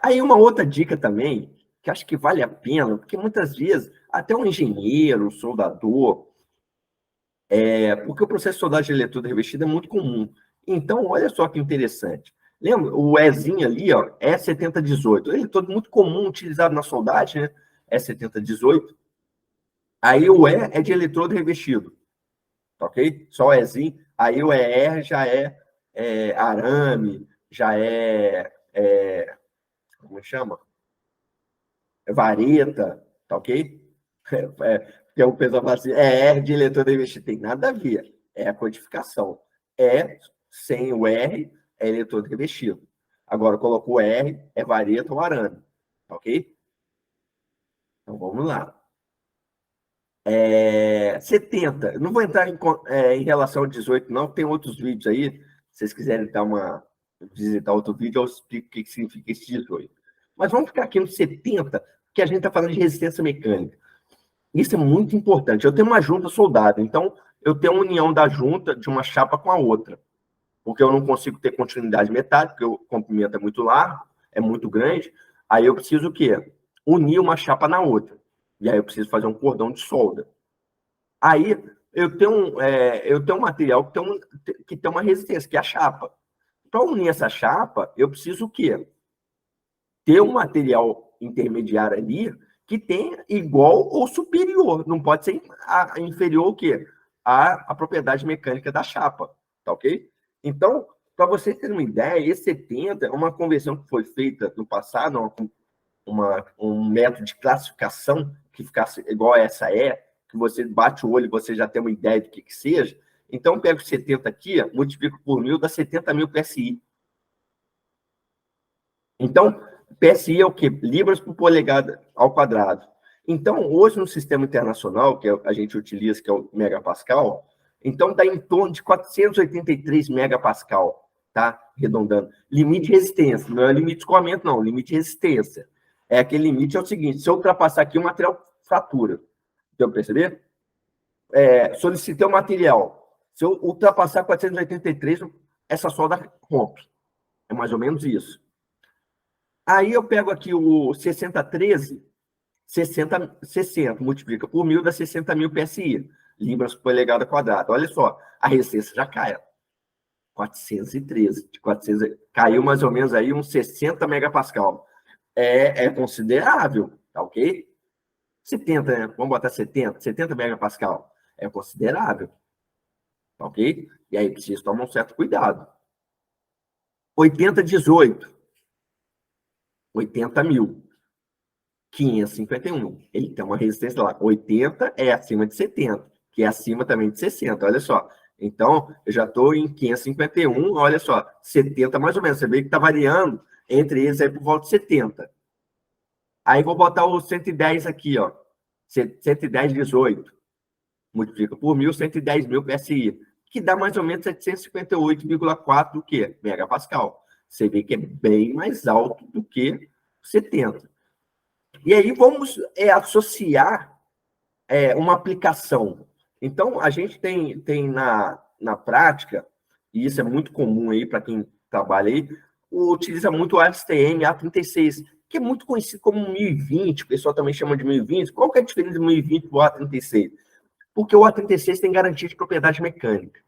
Aí uma outra dica também, que acho que vale a pena, porque muitas vezes até um engenheiro, um soldador, porque o processo de soldagem de eletrodo revestido é muito comum. Então, olha só que interessante. Lembra? O Ezinho ali, ó, E7018. Ele é todo muito comum, utilizado na soldagem, né? E7018. Aí o E é de eletrodo revestido, tá ok? Só o Ezinho. Aí o ER já é arame, já como chama? É vareta, tá ok? Que o pessoal fala assim, R de eletrodo revestido. Tem nada a ver. É a codificação. Sem o R, é eletrodo revestido. Agora, colocou o R, é vareta ou arame. Tá ok? Então, vamos lá. 70. Não vou entrar em relação ao 18, não. Tem outros vídeos aí. Se vocês quiserem visitar outro vídeo, eu explico o que significa esse 18. Mas vamos ficar aqui no 70, que a gente está falando de resistência mecânica. Isso é muito importante. Eu tenho uma junta soldada, então eu tenho a união da junta de uma chapa com a outra, porque eu não consigo ter continuidade metálica, porque o comprimento é muito largo, é muito grande. Aí eu preciso o quê? Unir uma chapa na outra. E aí eu preciso fazer um cordão de solda. Aí eu tenho um material que tem uma resistência, que é a chapa. Para unir essa chapa, eu preciso o quê? Ter um material intermediário ali que tenha igual ou superior. Não pode ser inferior ao quê? A propriedade mecânica da chapa. Tá ok? Então, para vocês terem uma ideia, esse 70 é uma conversão que foi feita no passado, um método de classificação que ficasse igual a essa que você bate o olho e você já tem uma ideia do que seja. Então, eu pego 70 aqui, multiplico por 1000, dá 70.000 PSI. Então, PSI é o quê? Libras por polegada ao quadrado. Então, hoje, no sistema internacional, que a gente utiliza, que é o megapascal, então dá em torno de 483 megapascal, tá? Arredondando. Limite de resistência, não é limite de escoamento, não, limite de resistência. Aquele limite é o seguinte, se eu ultrapassar aqui, o material fratura. Deu para perceber? Solicitei o material. Se eu ultrapassar 483, essa solda rompe. É mais ou menos isso. Aí eu pego aqui o 6013, 60, multiplica por 1000, dá 60.000 PSI, libras por polegada quadrada. Olha só, a resistência já cai. 413, de 400, caiu mais ou menos aí uns 60 megapascal. É considerável, tá ok? 70, né? Vamos botar 70 megapascal. É considerável, tá ok? E aí precisa tomar um certo cuidado. 8018, 80.000. 551. Ele tem uma resistência lá. 80 é acima de 70, que é acima também de 60. Olha só. Então, eu já estou em 551, olha só, 70 mais ou menos. Você vê que está variando entre eles aí por volta de 70. Aí vou botar o 110 aqui, ó. 110, 18. Multiplica por 1000, 110.000 PSI, que dá mais ou menos 758,4 do que? Megapascal. Você vê que é bem mais alto do que 70. E aí vamos associar uma aplicação. Então, a gente tem na prática, e isso é muito comum aí para quem trabalha aí, utiliza muito o ASTM A36, que é muito conhecido como 1020, o pessoal também chama de 1020. Qual que é a diferença do 1020 para o A36? Porque o A36 tem garantia de propriedade mecânica.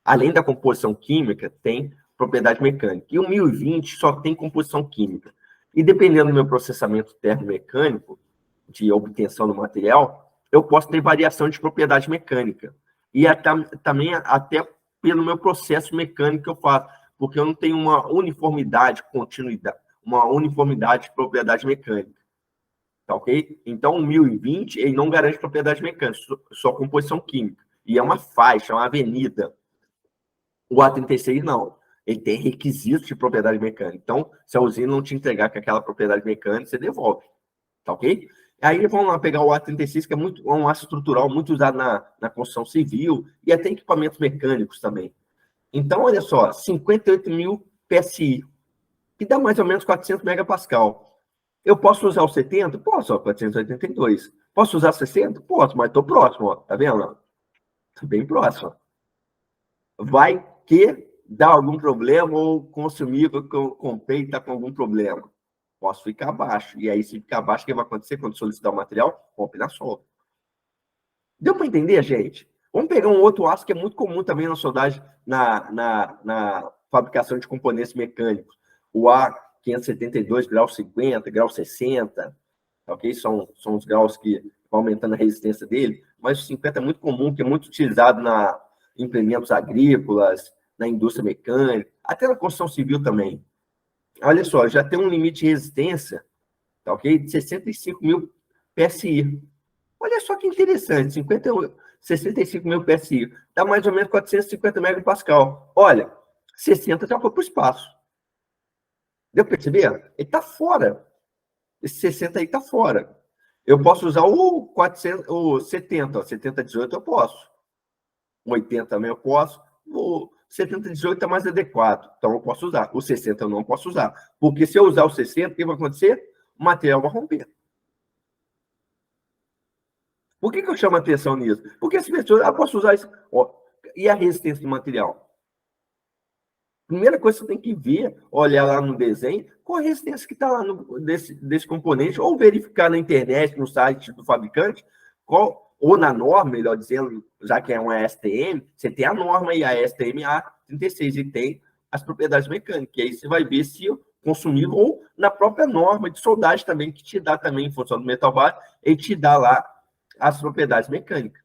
Além da composição química, tem propriedade mecânica. E o 1020 só tem composição química. E dependendo do meu processamento termomecânico, de obtenção do material, eu posso ter variação de propriedade mecânica. E também até pelo meu processo mecânico que eu faço, porque eu não tenho uma uniformidade, continuidade, uma uniformidade de propriedade mecânica. Tá ok? Então, o 1020, ele não garante propriedade mecânica, só composição química. E é uma faixa, é uma avenida. O A36 não. Ele tem requisitos de propriedade mecânica. Então, se a usina não te entregar com aquela propriedade mecânica, você devolve. Tá ok? Aí vamos lá pegar o A36, que é um aço estrutural muito usado na construção civil e até equipamentos mecânicos também. Então, olha só, 58.000 PSI, que dá mais ou menos 400 megapascal. Eu posso usar o 70? Posso, ó, 482. Posso usar 60? Posso, mas estou próximo, ó, tá vendo? Estou bem próximo. Vai que dá algum problema ou o consumível que eu comprei está com algum problema. Posso ficar abaixo. E aí, se ficar abaixo, o que vai acontecer quando solicitar o material? Rompe na solda. Deu para entender, gente? Vamos pegar um outro aço que é muito comum também na soldagem, na fabricação de componentes mecânicos. O A572, grau 50, grau 60, ok? São os graus que vão aumentando a resistência dele, mas o 50 é muito comum, que é muito utilizado em implementos agrícolas, na indústria mecânica, até na construção civil também. Olha só, já tem um limite de resistência, tá ok? De 65 mil PSI. Olha só que interessante, 65 mil PSI, dá mais ou menos 450 megapascal. Olha, 60 já foi para o espaço. Deu para perceber? Ele está fora. Esse 60 aí está fora. Eu posso usar o 70, ó, 7018 eu posso. O 80 também eu posso. O 7018 é mais adequado, então eu posso usar. O 60 eu não posso usar. Porque se eu usar o 60, o que vai acontecer? O material vai romper. Por que eu chamo a atenção nisso? Porque as pessoas, posso usar isso. Ó, e a resistência do material? Primeira coisa que você tem que ver, olhar lá no desenho, qual a resistência que está lá desse componente, ou verificar na internet, no site do fabricante, ou na norma, melhor dizendo, já que é uma STM, você tem a norma e a STM A36 e tem as propriedades mecânicas. E aí você vai ver se consumível, ou na própria norma de soldagem também, que te dá também, em função do metal base, ele te dá lá as propriedades mecânicas.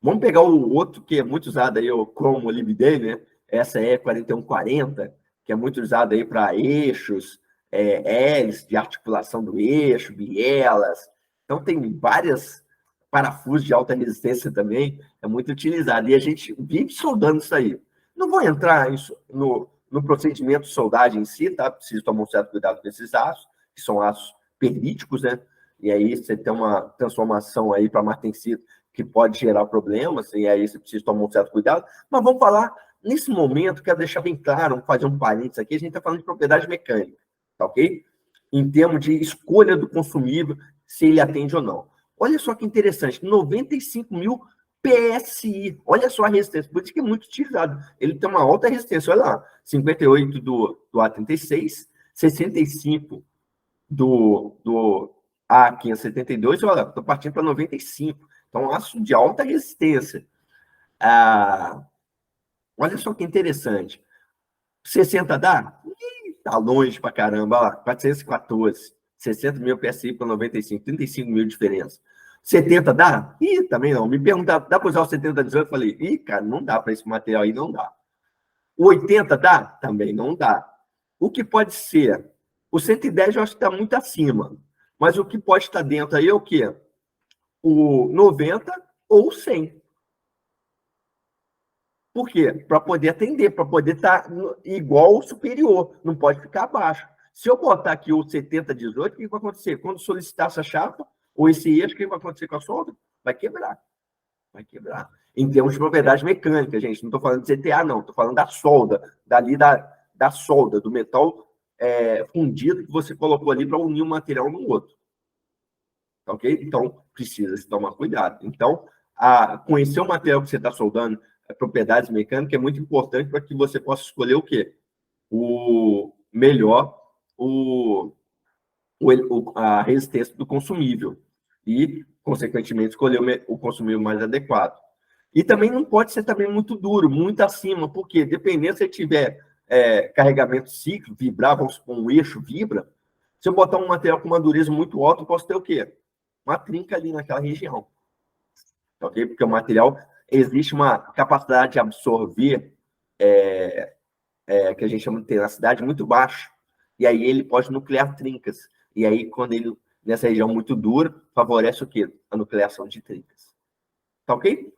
Vamos pegar o outro que é muito usado aí, o Chrome Molybdenum, né? Essa é 4140, que é muito usado aí para eixos, hélices de articulação do eixo, bielas. Então, tem várias parafusos de alta resistência também, é muito utilizado. E a gente vive soldando isso aí. Não vou entrar no procedimento de soldagem em si, tá? Preciso tomar um certo cuidado com esses aços, que são aços perlíticos, né? E aí você tem uma transformação aí para martensito que pode gerar problemas, e aí você precisa tomar um certo cuidado. Mas vamos falar, nesse momento, quero deixar bem claro, vamos fazer um parênteses aqui, a gente está falando de propriedade mecânica, tá ok? Em termos de escolha do consumível, se ele atende ou não. Olha só que interessante, 95 mil PSI, olha só a resistência, por isso que é muito utilizado. Ele tem uma alta resistência, olha lá, 58 do A36, 65 do A572, olha, estou partindo para 95. Então, aço de alta resistência. Olha só que interessante. 60 dá? Está longe para caramba. Olha lá, 414. 60 mil PSI para 95. 35 mil de diferença. 70 dá? Ih, também não. Me perguntaram, dá para usar o 7018? Eu falei, ih, cara, não dá para esse material aí, não dá. O 80 dá? Também não dá. O que pode ser? O 110 eu acho que está muito acima. Mas o que pode estar dentro aí é o quê? O 90 ou 100. Por quê? Para poder atender, para poder estar igual ou superior, não pode ficar abaixo. Se eu botar aqui o 7018, o que vai acontecer? Quando solicitar essa chapa, ou esse eixo, o que vai acontecer com a solda? Vai quebrar. Vai quebrar. Em termos de propriedade mecânica, gente, não estou falando de CTA, não, estou falando da solda, da solda, do metal fundido que você colocou ali para unir um material no outro. Ok? Então, precisa se tomar cuidado. Então, conhecer o material que você está soldando, propriedades mecânicas, é muito importante para que você possa escolher o quê? O melhor, a resistência do consumível. E, consequentemente, escolher o consumível mais adequado. E também não pode ser também muito duro, muito acima, porque dependendo se tiver carregamento cíclico, vibrar, vamos supor, um eixo vibra, se eu botar um material com uma dureza muito alta, eu posso ter o quê? Uma trinca ali naquela região. Ok? Porque o material, existe uma capacidade de absorver, que a gente chama de tenacidade, muito baixa. E aí ele pode nuclear trincas. E aí, quando ele, nessa região muito dura, favorece o quê? A nucleação de trincas. Tá ok?